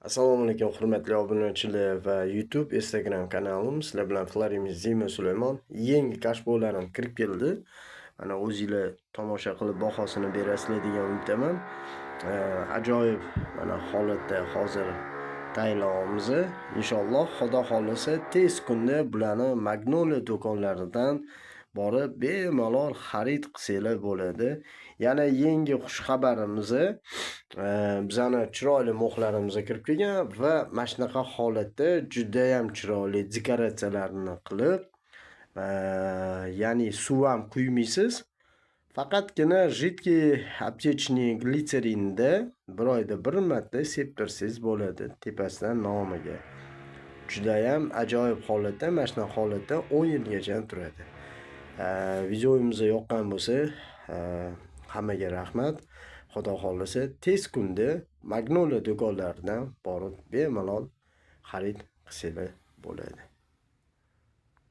Assalomu alaykum hurmatli obunachilar va YouTube, Instagram kanalim. Sizlar bilan Flarimiz Zima Sulaymon. Yangi kashbolarim kirib keldi. Mana o'zingizlar tomosha qilib bahosini berasizlar degan umiddaman. Ajoyib mana holatda hozir tayyorlaymiz. Inshaalloh Xudo xolisa tez kunda bularni Magnolia do'konlaridan borib bemalol xarid qilsanglar bo'ladi. Yana yangi xush xabarimiz bizani chiroyli mo'xlarimiz kirib kelgan va mana shunaqa holatda juda ham chiroyli dekoratsiyalarni qilib, ya'ni suv ham quymaysiz. Faqatgina jidkiy aptechniy glitserinda bir oyda bir marta sepib tursangiz bo'ladi tepasidan nomiga. Juda ham ajoyib holatda, mana shunaqa holatda 10 yilgacha turadi. Videomiz yoqqan bo'lsa, hammaga rahmat. Xudo xolisa tez kunda Magnolia do'konlaridan borib bemalol xarid qilsanglar bo'ladi.